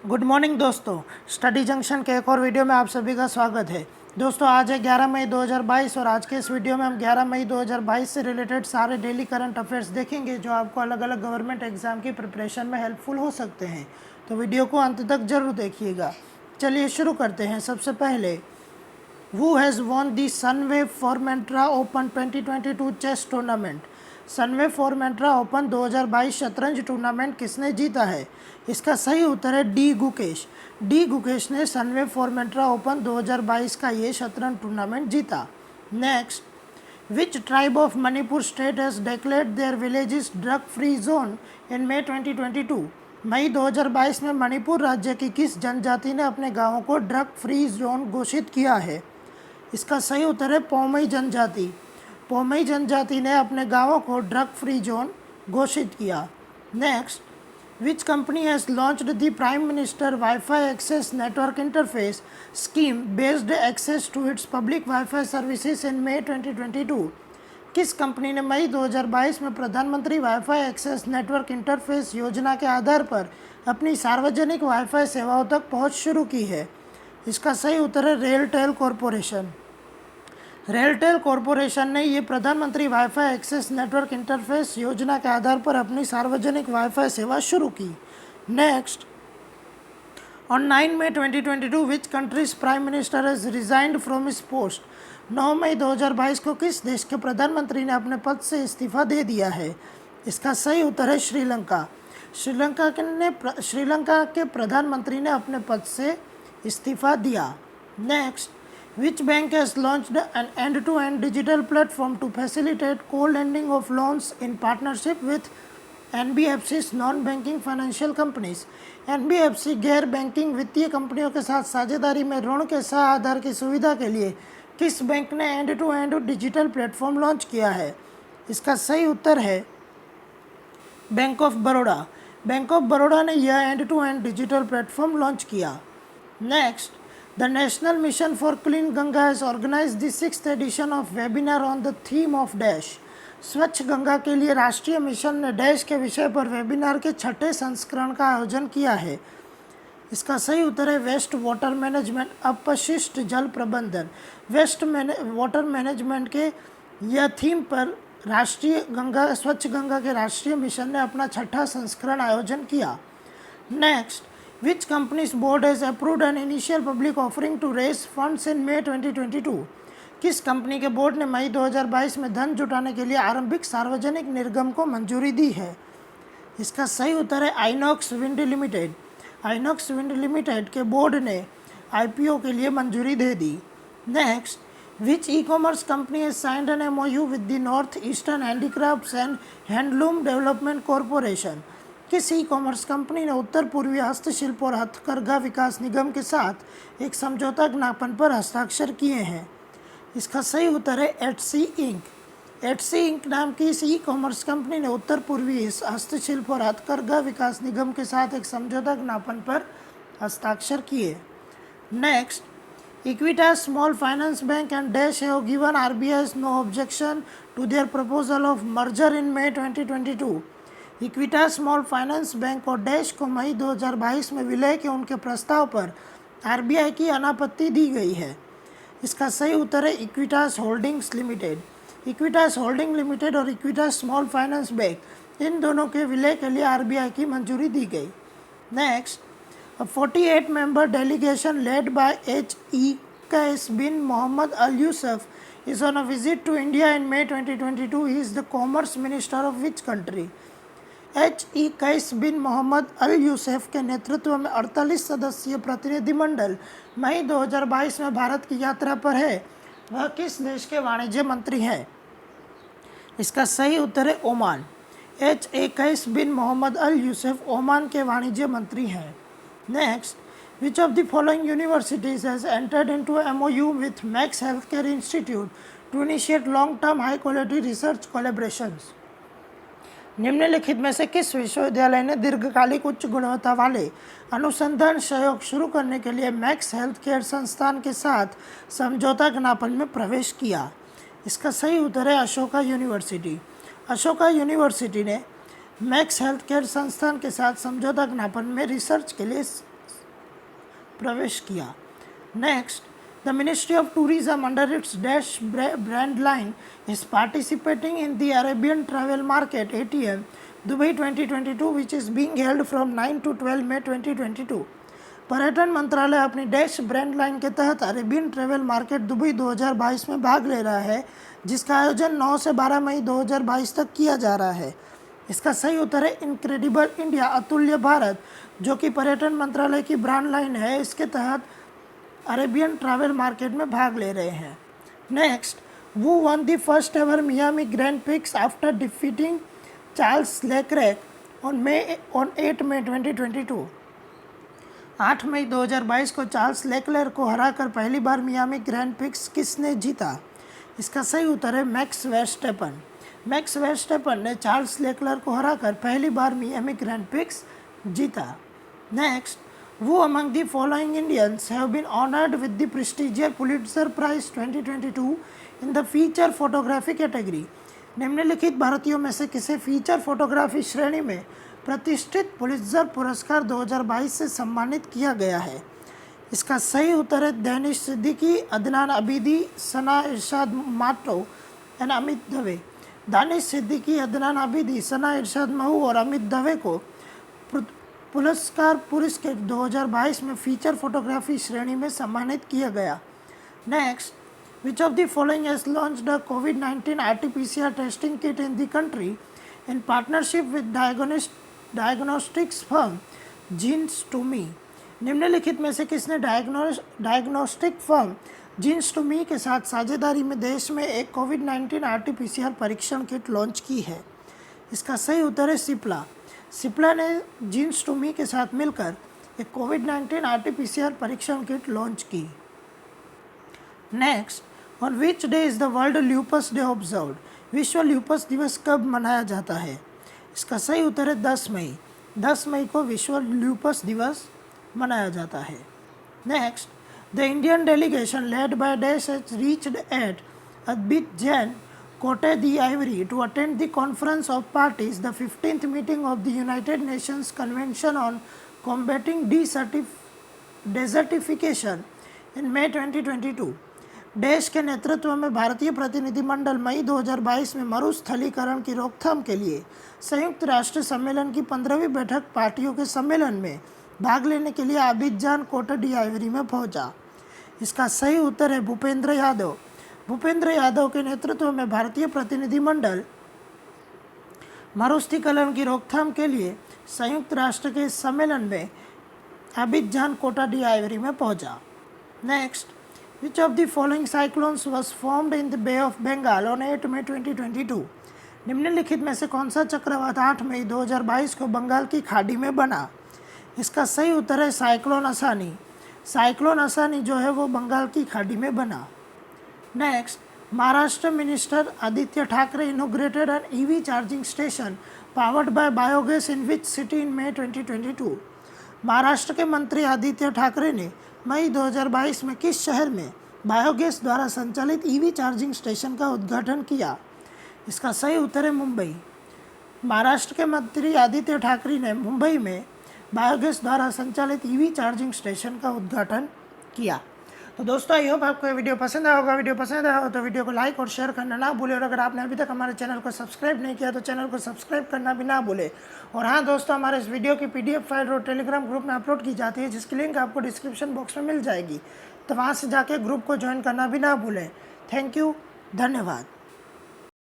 Good morning दोस्तों, study junction के एक और वीडियो में आप सभी का स्वागत है। दोस्तों आज है 11 मई 2022 और आज के इस वीडियो में हम 11 मई 2022 से रिलेटेड सारे डेली करंट अफेयर्स देखेंगे जो आपको अलग अलग गवर्नमेंट एग्जाम की प्रिपरेशन में हेल्पफुल हो सकते हैं। तो वीडियो को अंत तक जरूर देखिएगा। चलिए शुरू करते हैं। सबसे पहले, Who has won the Sunway Formentra Open 2022 chess tournament? Sunway Formentera Open 2022 शतरंज टूर्नामेंट किसने जीता है? इसका सही उत्तर है डी गुकेश। डी गुकेश ने सनवे फॉर्मेंट्रा ओपन 2022 का ये शतरंज टूर्नामेंट जीता। Next, which tribe of Manipur state has declared their villages drug free zone in May 2022? मई 2022 में मणिपुर राज्य की किस जनजाति ने अपने गांवों को ड्रग फ्री जोन घोषित किया है? इसका सही उत्तर है पौमई जनजाति। पौमई जनजाति ने अपने गांवों को ड्रग फ्री जोन घोषित किया। Next, which company has launched the prime minister wifi access network interface scheme based access to its public wifi services in May 2022? किस कंपनी ने मई 2022 में प्रधानमंत्री वाईफाई एक्सेस नेटवर्क इंटरफेस योजना के आधार पर अपनी सार्वजनिक वाईफाई सेवाओं तक पहुंच शुरू की है? इसका सही उत्तर है रेलटेल कॉरपोरेशन। रेलटेल कॉरपोरेशन ने ये प्रधानमंत्री वाईफाई एक्सेस नेटवर्क इंटरफेस योजना के आधार पर अपनी सार्वजनिक वाईफाई सेवा शुरू की। Next, on 9 May 2022 which countries prime minister has resigned from his post? 9 मई 2022 को किस देश के प्रधानमंत्री ने अपने पद से इस्तीफा दे दिया है? इसका सही उत्तर है श्रीलंका। श्रीलंका के प्रधानमंत्री ने अपने पद से इस्तीफा दिया। Next, which bank has launched an end-to-end digital platform to facilitate co-lending of loans in partnership with NBFC's non-banking financial companies? NBFC गैर बैंकिंग वित्तीय कंपनियों के साथ साझेदारी में ऋण के सह आधार की सुविधा के लिए किस बैंक ने एंड-टू-एंड डिजिटल प्लेटफॉर्म लॉन्च किया है? इसका सही उत्तर है bank of Baroda. Bank of Baroda ने यह एंड-टू-एंड डिजिटल प्लेटफॉर्म लॉन्च किया। Next, The National Mission for Clean Ganga has organized the 6th edition of webinar on the theme of Dash. स्वच्छ गंगा के लिए राष्ट्रीय मिशन ने डैश के विषय पर वेबिनार के 6ठे संस्करण का आयोजन किया है। इसका सही उत्तर है वेस्ट वाटर मैनेजमेंट, अपशिष्ट जल प्रबंधन। वाटर मैनेजमेंट के यह थीम पर स्वच्छ गंगा के राष्ट्रीय मिशन ने अपना 6ठा संस्करण आयोजन किया। Next, Which company's board has approved an initial public offering to raise funds in May 2022? किस कंपनी के बोर्ड ने मई 2022 में धन जुटाने के लिए आरंभिक सार्वजनिक निर्गम को मंजूरी दी है? इसका सही उत्तर है Inox Wind Limited. Inox Wind Limited के बोर्ड ने आईपीओ के लिए मंजूरी दे दी। Next, which e commerce company has signed an MOU with the north eastern handicrafts and handloom development corporation? किस ई कॉमर्स कंपनी ने उत्तर पूर्वी हस्तशिल्प और हथकरघा विकास निगम के साथ एक समझौता ज्ञापन पर हस्ताक्षर किए हैं? इसका सही उत्तर है एटसी इंक। एटसी इंक नाम की इस ई कॉमर्स कंपनी ने उत्तर पूर्वी हस्तशिल्प और हथकरघा विकास निगम के साथ एक समझौता ज्ञापन पर हस्ताक्षर किए। Next, Equitas Small Finance Bank and Dash have given RBI's no objection to their proposal of merger in May 2022. Equitas small finance bank और डैश को मई 2022 में विलय के उनके प्रस्ताव पर आरबीआई की अनापत्ति दी गई है। इसका सही उत्तर है Equitas holdings limited. Equitas holding limited और इक्विटास स्मॉल फाइनेंस बैंक इन दोनों के विलय के लिए आरबीआई की मंजूरी दी गई। Next, a 48 member delegation led by H.E. Qais bin Mohammed Al Yusuf is on a visit to India in May 2022. He is the Commerce Minister of which country? H.E. Qais bin Mohammed al Yusuf के नेतृत्व में 48 सदस्यीय प्रतिनिधिमंडल मई 2022 में भारत की यात्रा पर है। वह किस देश के वाणिज्य मंत्री हैं? इसका सही उत्तर है Oman. H.E. Qais bin Mohammed al Yusuf Oman के वाणिज्य मंत्री हैं। Next, which of the following universities has entered into MOU with Max Healthcare Institute to initiate long term high quality research collaborations? निम्नलिखित में से किस विश्वविद्यालय ने दीर्घकालिक उच्च गुणवत्ता वाले अनुसंधान सहयोग शुरू करने के लिए मैक्स हेल्थ केयर संस्थान के साथ समझौता ज्ञापन में प्रवेश किया? इसका सही उत्तर है अशोका यूनिवर्सिटी। अशोका यूनिवर्सिटी ने मैक्स हेल्थ केयर संस्थान के साथ समझौता ज्ञापन में रिसर्च के लिए प्रवेश किया। Next, the ministry of tourism under its dash brand line is participating in the Arabian travel market ATM Dubai 2022 which is being held from 9 to 12 May 2022। पर्यटन मंत्रालय अपनी डैश ब्रांड लाइन के तहत अरेबियन ट्रैवल मार्केट दुबई 2022 में भाग ले रहा है, जिसका आयोजन 9 से 12 मई 2022 तक किया जा रहा है। इसका सही उत्तर है इनक्रेडिबल इंडिया, अतुल्य भारत, जो कि पर्यटन मंत्रालय की ब्रांड लाइन है। इसके तहत अरेबियन ट्रैवल मार्केट में भाग ले रहे हैं। Next, he won the first ever Miami Grand Prix after defeating Charles Leclerc on 8 मई 2022। 8 मई 2022 को चार्ल्स लेक्लर को हराकर पहली बार मियामी ग्रैंड प्रिक्स किसने जीता? इसका सही उत्तर है मैक्स वर्स्टेपन। मैक्स वर्स्टेपन ने चार्ल्स लेक्लर को हराकर पहली बार मियामी ग्रैंड प्रिक्स जीता। Next, who among the following Indians have been honoured with the prestigious Pulitzer Prize 2022 in the feature photography category. निम्नलिखित भारतीयों में से किसे फीचर फोटोग्राफी श्रेणी में प्रतिष्ठित पुलिट्जर पुरस्कार 2022 से सम्मानित किया गया है? इसका सही उत्तर है दानिश सिद्दीकी, अदनान अबीदी, सना इरशाद माटो एंड अमित दवे। दानिश सिद्दीकी, अदनान अबीदी, सना इरशाद महू और अमित दवे को पुरस्कार पुरस्कृत 2022 में फीचर फोटोग्राफी श्रेणी में सम्मानित किया गया। Next, which of the following has launched a COVID-19 RT-PCR testing kit in the country in partnership with diagnostics firm Genes2Me. निम्नलिखित में से किसने डायग्नोस्टिक फर्म जीन्स2मी के साथ साझेदारी में देश में एक COVID-19 RT-PCR परीक्षण किट लॉन्च की है? इसका सही उत्तर है सिप्ला। सिप्ला ने जीन्स2मी के साथ मिलकर एक COVID-19 RT-PCR परीक्षण किट लॉन्च की। Next, on which day is the world lupus day observed? विश्व ल्यूपस दिवस कब मनाया जाता है? इसका सही उत्तर है 10 मई। 10 मई को विश्व ल्यूपस दिवस मनाया जाता है। Next, the Indian delegation led by dash has reached at Abidjan, Cote d'Ivoire to attend the Conference of Parties, the 15th meeting of the United Nations Convention on Combating Desertification in May 2022। देश के नेतृत्व में भारतीय प्रतिनिधिमंडल मई 2022 में मरुस्थलीकरण की रोकथाम के लिए संयुक्त राष्ट्र सम्मेलन की 15वीं बैठक पार्टियों के सम्मेलन में भाग लेने के लिए अबिडजान कोटे डी-आइवरी में पहुंचा। इसका सही उत्तर है भूपेंद्र यादव। भूपेंद्र यादव के नेतृत्व में भारतीय प्रतिनिधिमंडल मरुस्थलीकरण की रोकथाम के लिए संयुक्त राष्ट्र के सम्मेलन में अबिडजान कोटे डी-आइवरी में पहुंचा। Next, which of the following cyclones was formed in the Bay of Bengal on 8 मई 2022। निम्नलिखित में से कौन सा चक्रवात 8 मई 2022 को बंगाल की खाड़ी में बना? इसका सही उत्तर है साइक्लोन असानी। साइक्लोन असानी जो है वो बंगाल की खाड़ी में बना। Next, Maharashtra minister Aaditya Thackeray inaugurated an EV charging station powered by biogas in which city in May 2022। Maharashtra के मंत्री आदित्य ठाकरे ने मई 2022 में किस शहर में बायोगैस द्वारा संचालित EV चार्जिंग स्टेशन का उद्घाटन किया? इसका सही उत्तर है मुंबई। महाराष्ट्र के मंत्री आदित्य ठाकरे ने मुंबई में बायोगैस द्वारा संचालित EV चार्जिंग स्टेशन का उद्घाटन किया। तो दोस्तों, आई होप आपको ये वीडियो पसंद आया होगा। वीडियो पसंद आया हो तो वीडियो को लाइक और शेयर करना ना भूले, और अगर आपने अभी तक हमारे चैनल को सब्सक्राइब नहीं किया तो चैनल को सब्सक्राइब करना भी ना भूले। और हाँ दोस्तों, हमारे इस वीडियो की PDF फाइल और टेलीग्राम ग्रुप में अपलोड की जाती है, जिसकी लिंक आपको डिस्क्रिप्शन बॉक्स में मिल जाएगी, तो वहाँ से जाके ग्रुप को ज्वाइन करना भी ना भूलें। थैंक यू, धन्यवाद।